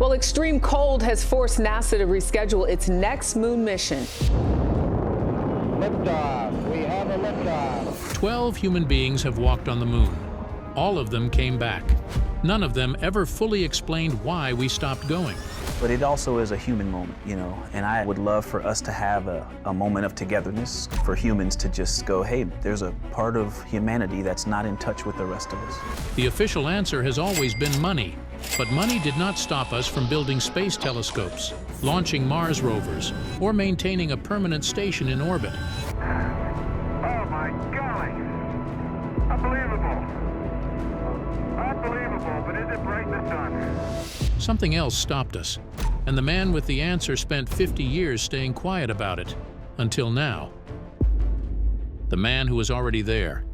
Well, extreme cold has forced NASA to reschedule its next moon mission. Liftoff. We have a liftoff. 12 human beings have walked on the moon. All of them came back. None of them ever fully explained why we stopped going. But it also is a human moment, you know, and I would love for us to have a moment of togetherness, for humans to just go, hey, there's a part of humanity that's not in touch with the rest of us. The official answer has always been money. But money did not stop us from building space telescopes, launching Mars rovers, or maintaining a permanent station in orbit. Oh my golly! Unbelievable! Unbelievable, but is it bright in the sun? Something else stopped us, and the man with the answer spent 50 years staying quiet about it, until now. The man who was already there.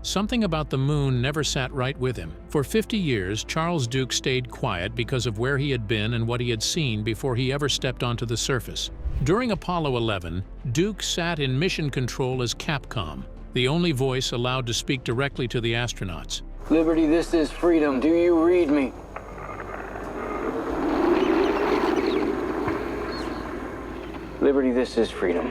Something about the moon never sat right with him. For 50 years, Charles Duke stayed quiet because of where he had been and what he had seen before he ever stepped onto the surface. During Apollo 11, Duke sat in mission control as Capcom, the only voice allowed to speak directly to the astronauts. Liberty, this is freedom. Do you read me? Liberty, this is freedom.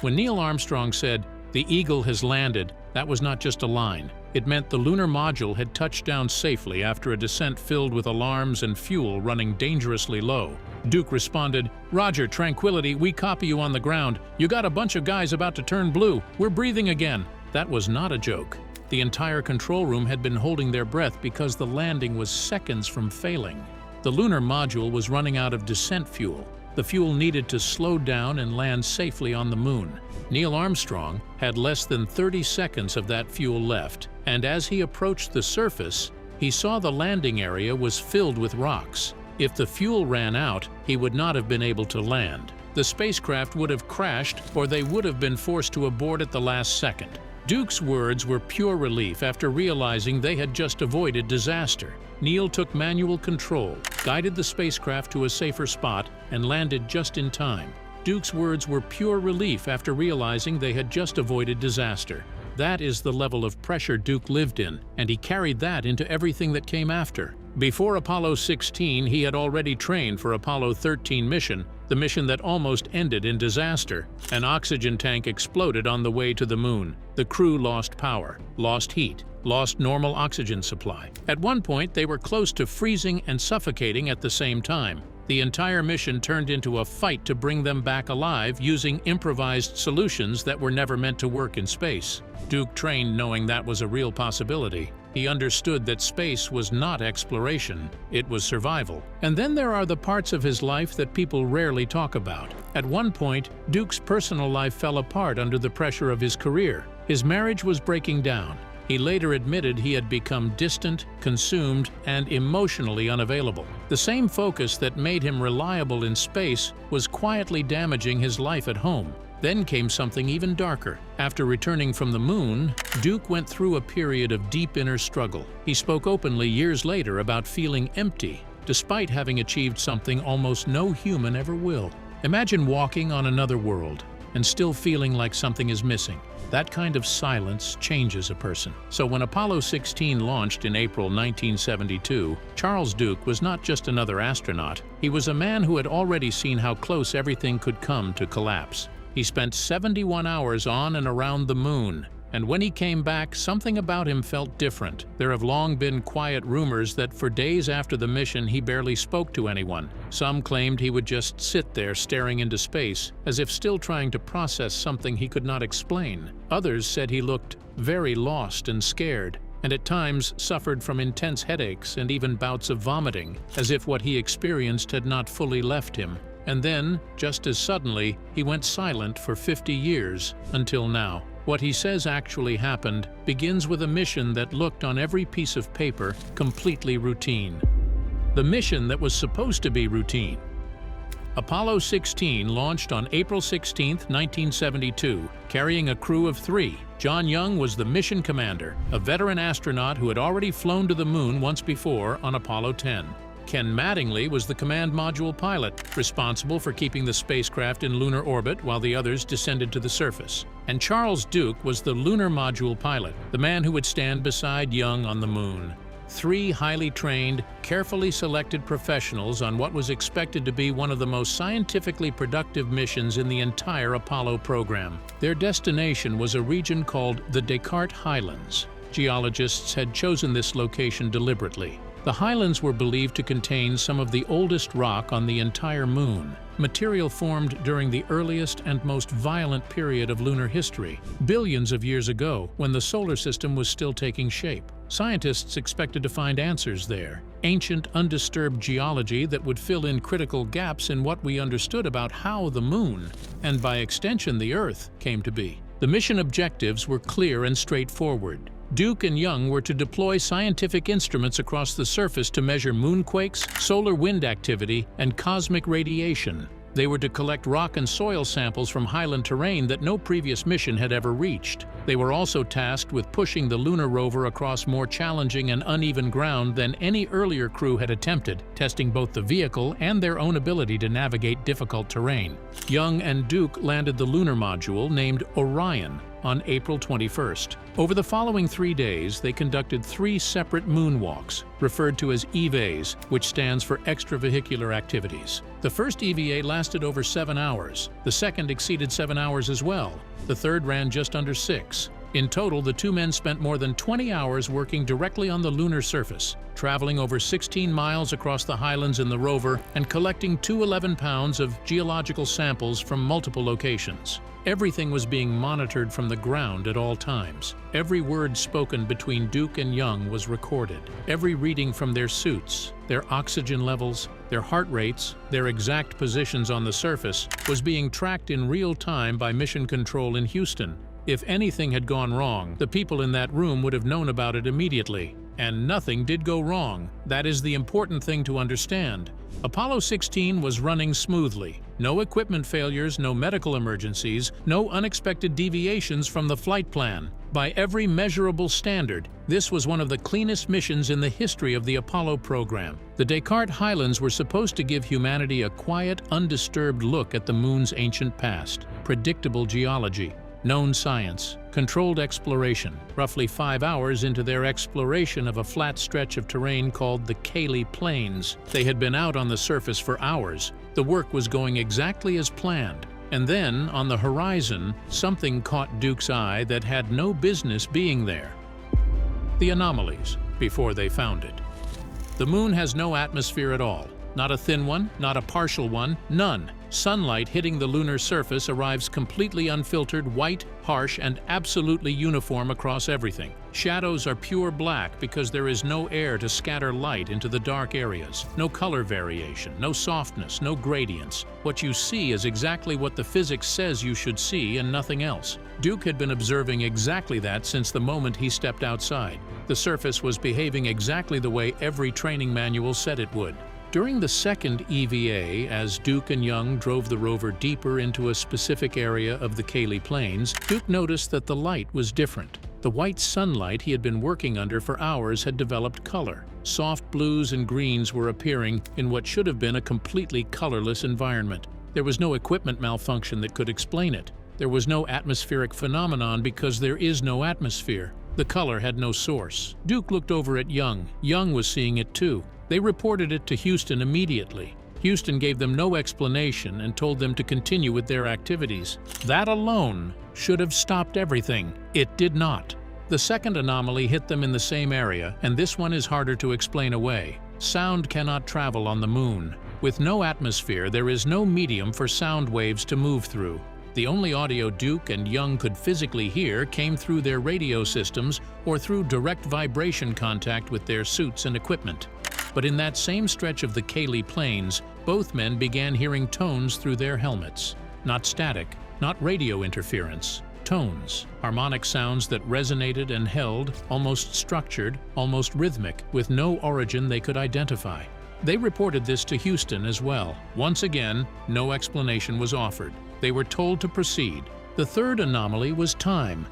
When Neil Armstrong said, "The Eagle has landed," that was not just a line. It meant the lunar module had touched down safely after a descent filled with alarms and fuel running dangerously low. Duke responded, "Roger, Tranquility, we copy you on the ground. You got a bunch of guys about to turn blue. We're breathing again." That was not a joke. The entire control room had been holding their breath because the landing was seconds from failing. The lunar module was running out of descent fuel. The fuel needed to slow down and land safely on the moon. Neil Armstrong had less than 30 seconds of that fuel left, and as he approached the surface, he saw the landing area was filled with rocks. If the fuel ran out, he would not have been able to land. The spacecraft would have crashed, or they would have been forced to abort at the last second. Duke's words were pure relief after realizing they had just avoided disaster. Neil took manual control, guided the spacecraft to a safer spot, and landed just in time. Duke's words were pure relief after realizing they had just avoided disaster. That is the level of pressure Duke lived in, and he carried that into everything that came after. Before Apollo 16, he had already trained for Apollo 13 mission, the mission that almost ended in disaster. An oxygen tank exploded on the way to the moon. The crew lost power, lost heat, lost normal oxygen supply. At one point, they were close to freezing and suffocating at the same time. The entire mission turned into a fight to bring them back alive using improvised solutions that were never meant to work in space. Duke trained knowing that was a real possibility. He understood that space was not exploration, it was survival. And then there are the parts of his life that people rarely talk about. At one point, Duke's personal life fell apart under the pressure of his career. His marriage was breaking down. He later admitted he had become distant, consumed, and emotionally unavailable. The same focus that made him reliable in space was quietly damaging his life at home. Then came something even darker. After returning from the moon, Duke went through a period of deep inner struggle. He spoke openly years later about feeling empty, despite having achieved something almost no human ever will. Imagine walking on another world and still feeling like something is missing. That kind of silence changes a person. So when Apollo 16 launched in April 1972, Charles Duke was not just another astronaut. He was a man who had already seen how close everything could come to collapse. He spent 71 hours on and around the moon, and when he came back, something about him felt different. There have long been quiet rumors that for days after the mission he barely spoke to anyone. Some claimed he would just sit there staring into space, as if still trying to process something he could not explain. Others said he looked very lost and scared, and at times suffered from intense headaches and even bouts of vomiting, as if what he experienced had not fully left him. And then, just as suddenly, he went silent for 50 years, until now. What he says actually happened begins with a mission that looked on every piece of paper completely routine. The mission that was supposed to be routine. Apollo 16 launched on April 16, 1972, carrying a crew of 3. John Young was the mission commander, a veteran astronaut who had already flown to the moon once before on Apollo 10. Ken Mattingly was the command module pilot, responsible for keeping the spacecraft in lunar orbit while the others descended to the surface. And Charles Duke was the lunar module pilot, the man who would stand beside Young on the moon. 3 highly trained, carefully selected professionals on what was expected to be one of the most scientifically productive missions in the entire Apollo program. Their destination was a region called the Descartes Highlands. Geologists had chosen this location deliberately. The highlands were believed to contain some of the oldest rock on the entire moon, material formed during the earliest and most violent period of lunar history, billions of years ago, when the solar system was still taking shape. Scientists expected to find answers there, ancient, undisturbed geology that would fill in critical gaps in what we understood about how the moon, and by extension the Earth, came to be. The mission objectives were clear and straightforward. Duke and Young were to deploy scientific instruments across the surface to measure moonquakes, solar wind activity, and cosmic radiation. They were to collect rock and soil samples from highland terrain that no previous mission had ever reached. They were also tasked with pushing the lunar rover across more challenging and uneven ground than any earlier crew had attempted, testing both the vehicle and their own ability to navigate difficult terrain. Young and Duke landed the lunar module named Orion on April 21st. Over the following 3 days, they conducted 3 separate moonwalks, referred to as EVAs, which stands for extravehicular activities. The first EVA lasted over 7 hours. The second exceeded 7 hours as well. The third ran just under 6. In total, the 2 men spent more than 20 hours working directly on the lunar surface, traveling over 16 miles across the highlands in the rover and collecting 211 pounds of geological samples from multiple locations. Everything was being monitored from the ground at all times. Every word spoken between Duke and Young was recorded. Every reading from their suits, their oxygen levels, their heart rates, their exact positions on the surface was being tracked in real time by Mission Control in Houston. If anything had gone wrong, the people in that room would have known about it immediately. And nothing did go wrong. That is the important thing to understand. Apollo 16 was running smoothly. No equipment failures, no medical emergencies, no unexpected deviations from the flight plan. By every measurable standard, this was one of the cleanest missions in the history of the Apollo program. The Descartes Highlands were supposed to give humanity a quiet, undisturbed look at the moon's ancient past. Predictable geology, known science, controlled exploration. Roughly 5 hours into their exploration of a flat stretch of terrain called the Cayley Plains, they had been out on the surface for hours. The work was going exactly as planned. And then, on the horizon, something caught Duke's eye that had no business being there. The anomalies, before they found it. The moon has no atmosphere at all. Not a thin one, not a partial one, none. Sunlight hitting the lunar surface arrives completely unfiltered, white, harsh, and absolutely uniform across everything. Shadows are pure black because there is no air to scatter light into the dark areas. No color variation, no softness, no gradients. What you see is exactly what the physics says you should see and nothing else. Duke had been observing exactly that since the moment he stepped outside. The surface was behaving exactly the way every training manual said it would. During the second EVA, as Duke and Young drove the rover deeper into a specific area of the Cayley Plains, Duke noticed that the light was different. The white sunlight he had been working under for hours had developed color. Soft blues and greens were appearing in what should have been a completely colorless environment. There was no equipment malfunction that could explain it. There was no atmospheric phenomenon because there is no atmosphere. The color had no source. Duke looked over at Young. Young was seeing it too. They reported it to Houston immediately. Houston gave them no explanation and told them to continue with their activities. That alone should have stopped everything. It did not. The second anomaly hit them in the same area, and this one is harder to explain away. Sound cannot travel on the moon. With no atmosphere, there is no medium for sound waves to move through. The only audio Duke and Young could physically hear came through their radio systems or through direct vibration contact with their suits and equipment. But in that same stretch of the Cayley Plains, both men began hearing tones through their helmets. Not static, not radio interference. Tones, harmonic sounds that resonated and held, almost structured, almost rhythmic, with no origin they could identify. They reported this to Houston as well. Once again, no explanation was offered. They were told to proceed. The third anomaly was time.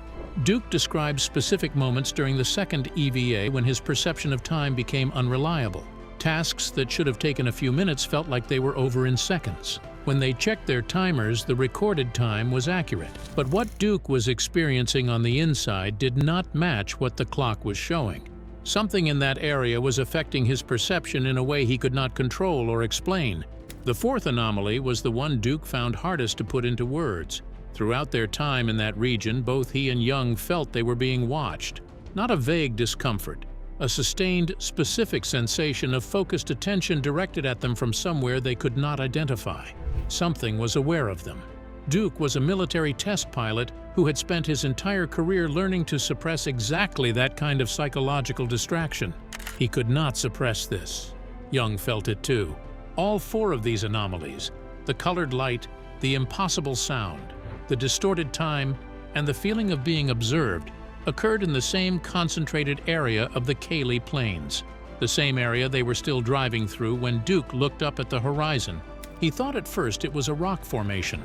Duke described specific moments during the second EVA when his perception of time became unreliable. Tasks that should have taken a few minutes felt like they were over in seconds. When they checked their timers, the recorded time was accurate. But what Duke was experiencing on the inside did not match what the clock was showing. Something in that area was affecting his perception in a way he could not control or explain. The fourth anomaly was the one Duke found hardest to put into words. Throughout their time in that region, both he and Young felt they were being watched. Not a vague discomfort, a sustained, specific sensation of focused attention directed at them from somewhere they could not identify. Something was aware of them. Duke was a military test pilot who had spent his entire career learning to suppress exactly that kind of psychological distraction. He could not suppress this. Young felt it too. All four of these anomalies, the colored light, the impossible sound, the distorted time, and the feeling of being observed, occurred in the same concentrated area of the Cayley Plains, the same area they were still driving through when Duke looked up at the horizon. He thought at first it was a rock formation,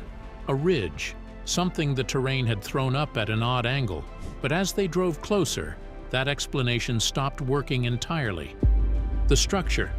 a ridge, something the terrain had thrown up at an odd angle, but as they drove closer, that explanation stopped working entirely. The structure.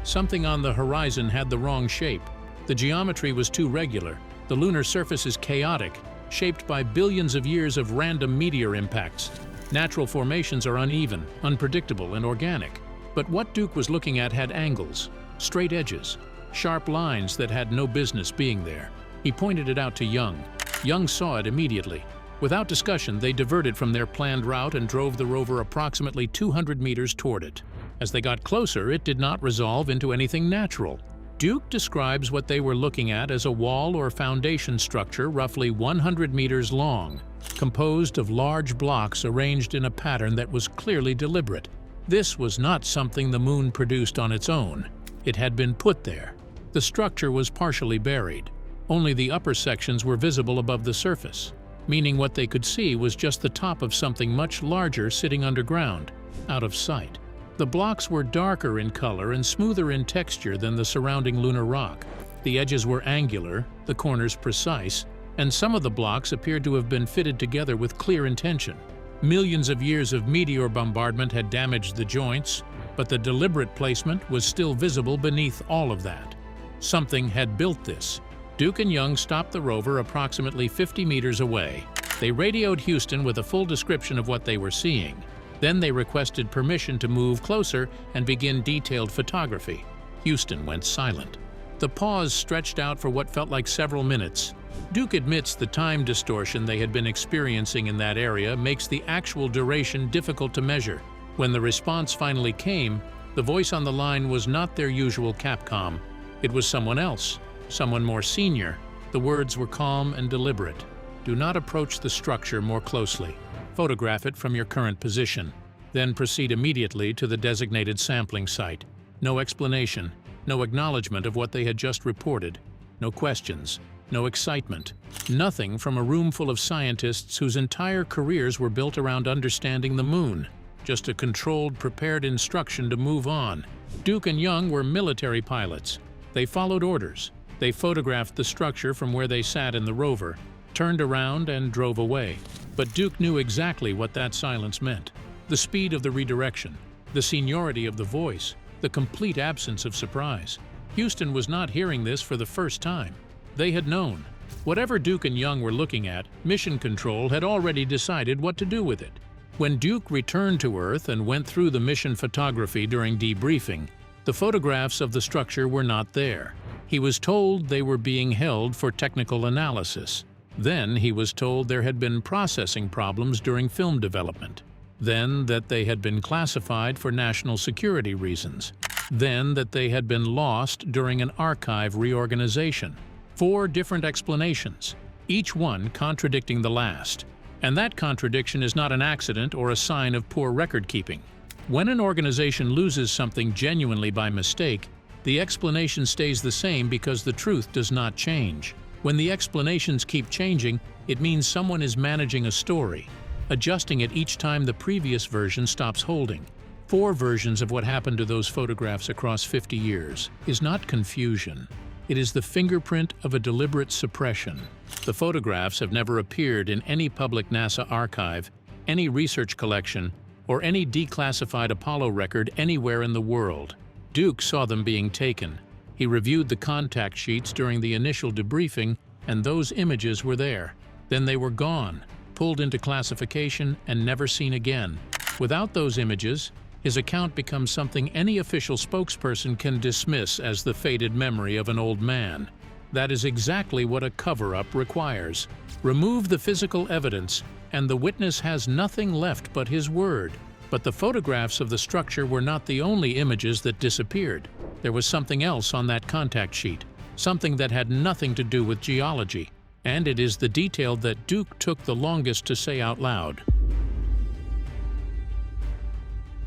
Something on the horizon had the wrong shape. The geometry was too regular. The lunar surface is chaotic, shaped by billions of years of random meteor impacts. Natural formations are uneven, unpredictable, and organic. But what Duke was looking at had angles, straight edges, sharp lines that had no business being there. He pointed it out to Young. Young saw it immediately. Without discussion, they diverted from their planned route and drove the rover approximately 200 meters toward it. As they got closer, it did not resolve into anything natural. Duke describes what they were looking at as a wall or foundation structure roughly 100 meters long, composed of large blocks arranged in a pattern that was clearly deliberate. This was not something the moon produced on its own. It had been put there. The structure was partially buried. Only the upper sections were visible above the surface, meaning what they could see was just the top of something much larger sitting underground, out of sight. The blocks were darker in color and smoother in texture than the surrounding lunar rock. The edges were angular, the corners precise, and some of the blocks appeared to have been fitted together with clear intention. Millions of years of meteor bombardment had damaged the joints, but the deliberate placement was still visible beneath all of that. Something had built this. Duke and Young stopped the rover approximately 50 meters away. They radioed Houston with a full description of what they were seeing. Then they requested permission to move closer and begin detailed photography. Houston went silent. The pause stretched out for what felt like several minutes. Duke admits the time distortion they had been experiencing in that area makes the actual duration difficult to measure. When the response finally came, the voice on the line was not their usual Capcom. It was someone else, someone more senior. The words were calm and deliberate. Do not approach the structure more closely. Photograph it from your current position. Then proceed immediately to the designated sampling site. No explanation, no acknowledgement of what they had just reported. No questions, no excitement. Nothing from a room full of scientists whose entire careers were built around understanding the moon. Just a controlled, prepared instruction to move on. Duke and Young were military pilots. They followed orders. They photographed the structure from where they sat in the rover, turned around and drove away. But Duke knew exactly what that silence meant. The speed of the redirection, the seniority of the voice, the complete absence of surprise. Houston was not hearing this for the first time. They had known. Whatever Duke and Young were looking at, Mission Control had already decided what to do with it. When Duke returned to Earth and went through the mission photography during debriefing, the photographs of the structure were not there. He was told they were being held for technical analysis. Then he was told there had been processing problems during film development. Then that they had been classified for national security reasons. Then that they had been lost during an archive reorganization. 4 different explanations, each one contradicting the last. And that contradiction is not an accident or a sign of poor record keeping. When an organization loses something genuinely by mistake, the explanation stays the same because the truth does not change. When the explanations keep changing, it means someone is managing a story, adjusting it each time the previous version stops holding. 4 versions of what happened to those photographs across 50 years is not confusion. It is the fingerprint of a deliberate suppression. The photographs have never appeared in any public NASA archive, any research collection, or any declassified Apollo record anywhere in the world. Duke saw them being taken. He reviewed the contact sheets during the initial debriefing, and those images were there. Then they were gone, pulled into classification, and never seen again. Without those images, his account becomes something any official spokesperson can dismiss as the faded memory of an old man. That is exactly what a cover-up requires. Remove the physical evidence, and the witness has nothing left but his word. But the photographs of the structure were not the only images that disappeared. There was something else on that contact sheet, something that had nothing to do with geology, and it is the detail that Duke took the longest to say out loud.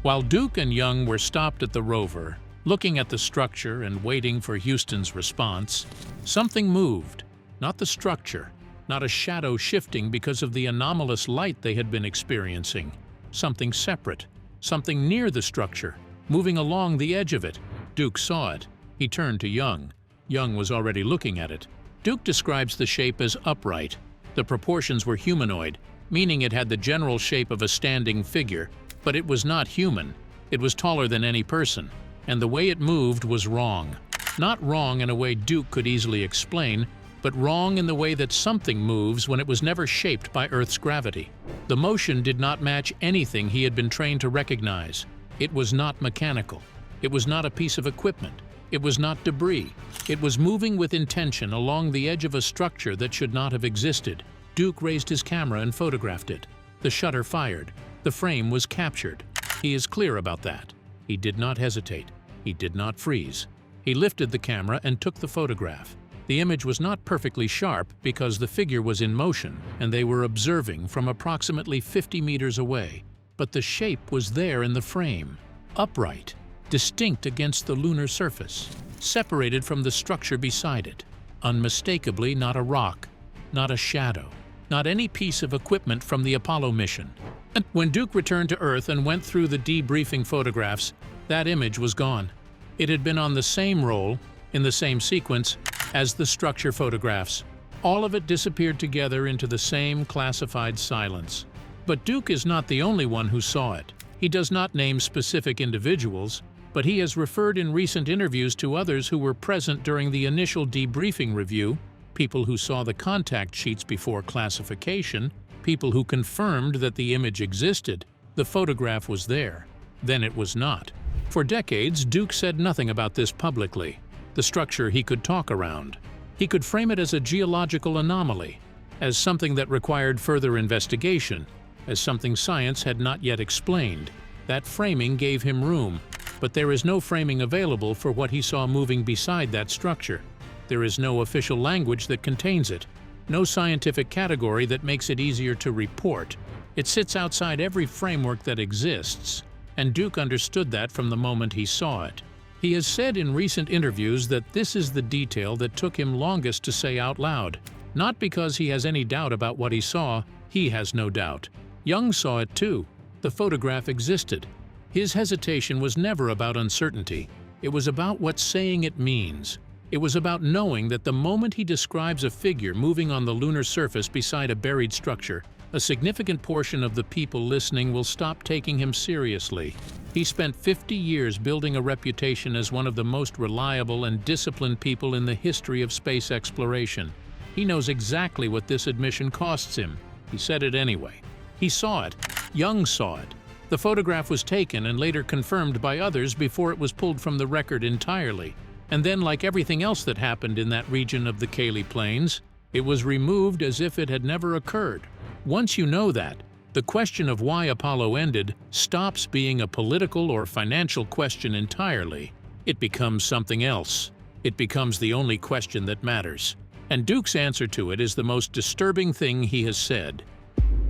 While Duke and Young were stopped at the rover, looking at the structure and waiting for Houston's response, something moved. Not the structure, not a shadow shifting because of the anomalous light they had been experiencing. Something separate, something near the structure, moving along the edge of it. Duke saw it. He turned to Young. Young was already looking at it. Duke describes the shape as upright. The proportions were humanoid, meaning it had the general shape of a standing figure, but it was not human. It was taller than any person, and the way it moved was wrong. Not wrong in a way Duke could easily explain, but wrong in the way that something moves when it was never shaped by Earth's gravity. The motion did not match anything he had been trained to recognize. It was not mechanical. It was not a piece of equipment. It was not debris. It was moving with intention along the edge of a structure that should not have existed. Duke raised his camera and photographed it. The shutter fired. The frame was captured. He is clear about that. He did not hesitate. He did not freeze. He lifted the camera and took the photograph. The image was not perfectly sharp because the figure was in motion and they were observing from approximately 50 meters away. But the shape was there in the frame, upright, distinct against the lunar surface, separated from the structure beside it. Unmistakably not a rock, not a shadow, not any piece of equipment from the Apollo mission. And when Duke returned to Earth and went through the debriefing photographs, that image was gone. It had been on the same roll, in the same sequence, as the structure photographs. All of it disappeared together into the same classified silence. But Duke is not the only one who saw it. He does not name specific individuals, but he has referred in recent interviews to others who were present during the initial debriefing review, people who saw the contact sheets before classification, people who confirmed that the image existed. The photograph was there. Then it was not. For decades, Duke said nothing about this publicly. The structure he could talk around. He could frame it as a geological anomaly, as something that required further investigation, as something science had not yet explained. That framing gave him room, but there is no framing available for what he saw moving beside that structure. There is no official language that contains it, no scientific category that makes it easier to report. It sits outside every framework that exists, and Duke understood that from the moment he saw it. He has said in recent interviews that this is the detail that took him longest to say out loud. Not because he has any doubt about what he saw, he has no doubt. Young saw it too. The photograph existed. His hesitation was never about uncertainty. It was about what saying it means. It was about knowing that the moment he describes a figure moving on the lunar surface beside a buried structure, a significant portion of the people listening will stop taking him seriously. He spent 50 years building a reputation as one of the most reliable and disciplined people in the history of space exploration. He knows exactly what this admission costs him. He said it anyway. He saw it. Young saw it. The photograph was taken and later confirmed by others before it was pulled from the record entirely. And then, like everything else that happened in that region of the Cayley Plains, it was removed as if it had never occurred. Once you know that, the question of why Apollo ended stops being a political or financial question entirely. It becomes something else. It becomes the only question that matters. And Duke's answer to it is the most disturbing thing he has said.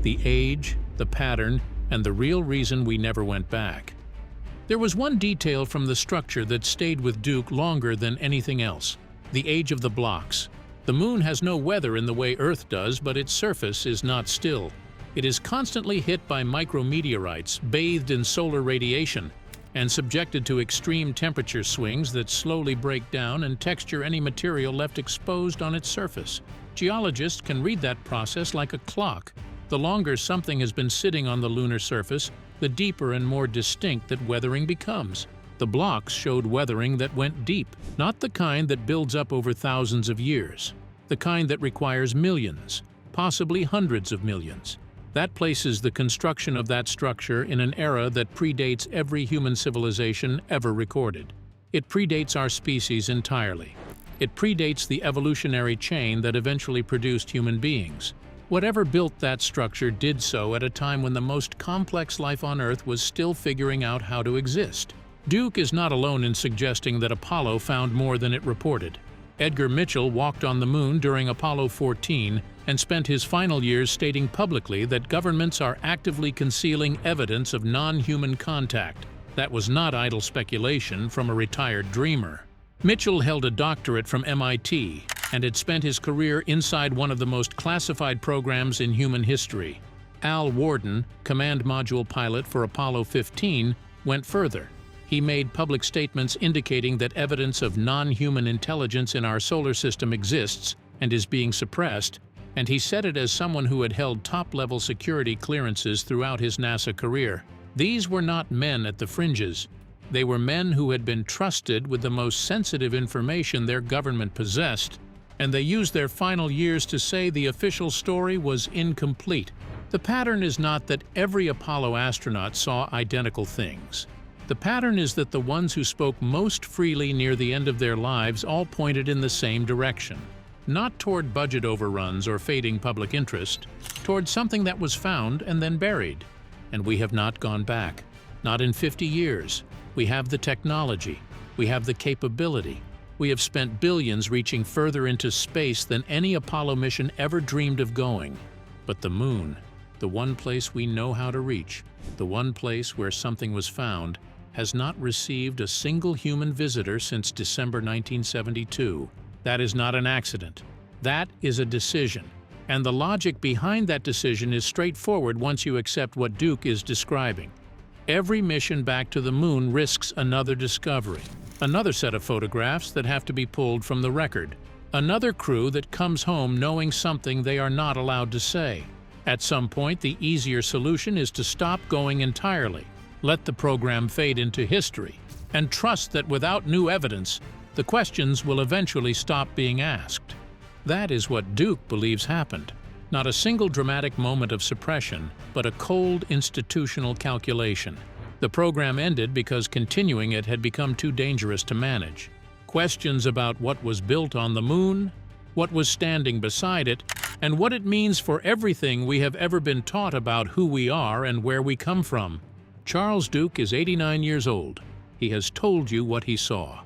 The age, the pattern, and the real reason we never went back. There was one detail from the structure that stayed with Duke longer than anything else: the age of the blocks. The moon has no weather in the way Earth does, but its surface is not still. It is constantly hit by micrometeorites, bathed in solar radiation, and subjected to extreme temperature swings that slowly break down and texture any material left exposed on its surface. Geologists can read that process like a clock. The longer something has been sitting on the lunar surface, the deeper and more distinct that weathering becomes. The blocks showed weathering that went deep, not the kind that builds up over thousands of years, the kind that requires millions, possibly hundreds of millions. That places the construction of that structure in an era that predates every human civilization ever recorded. It predates our species entirely. It predates the evolutionary chain that eventually produced human beings. Whatever built that structure did so at a time when the most complex life on Earth was still figuring out how to exist. Duke is not alone in suggesting that Apollo found more than it reported. Edgar Mitchell walked on the moon during Apollo 14 and spent his final years stating publicly that governments are actively concealing evidence of non-human contact. That was not idle speculation from a retired dreamer. Mitchell held a doctorate from MIT and had spent his career inside one of the most classified programs in human history. Al Worden, command module pilot for Apollo 15, went further. He made public statements indicating that evidence of non-human intelligence in our solar system exists and is being suppressed, and he said it as someone who had held top-level security clearances throughout his NASA career. These were not men at the fringes. They were men who had been trusted with the most sensitive information their government possessed, and they used their final years to say the official story was incomplete. The pattern is not that every Apollo astronaut saw identical things. The pattern is that the ones who spoke most freely near the end of their lives all pointed in the same direction. Not toward budget overruns or fading public interest, toward something that was found and then buried. And we have not gone back. Not in 50 years. We have the technology. We have the capability. We have spent billions reaching further into space than any Apollo mission ever dreamed of going. But the moon, the one place we know how to reach, the one place where something was found, has not received a single human visitor since December 1972. That is not an accident. That is a decision. And the logic behind that decision is straightforward once you accept what Duke is describing. Every mission back to the moon risks another discovery, another set of photographs that have to be pulled from the record, another crew that comes home knowing something they are not allowed to say. At some point, the easier solution is to stop going entirely, let the program fade into history, and trust that without new evidence, the questions will eventually stop being asked. That is what Duke believes happened. Not a single dramatic moment of suppression, but a cold institutional calculation. The program ended because continuing it had become too dangerous to manage. Questions about what was built on the moon, what was standing beside it, and what it means for everything we have ever been taught about who we are and where we come from. Charles Duke is 89 years old. He has told you what he saw.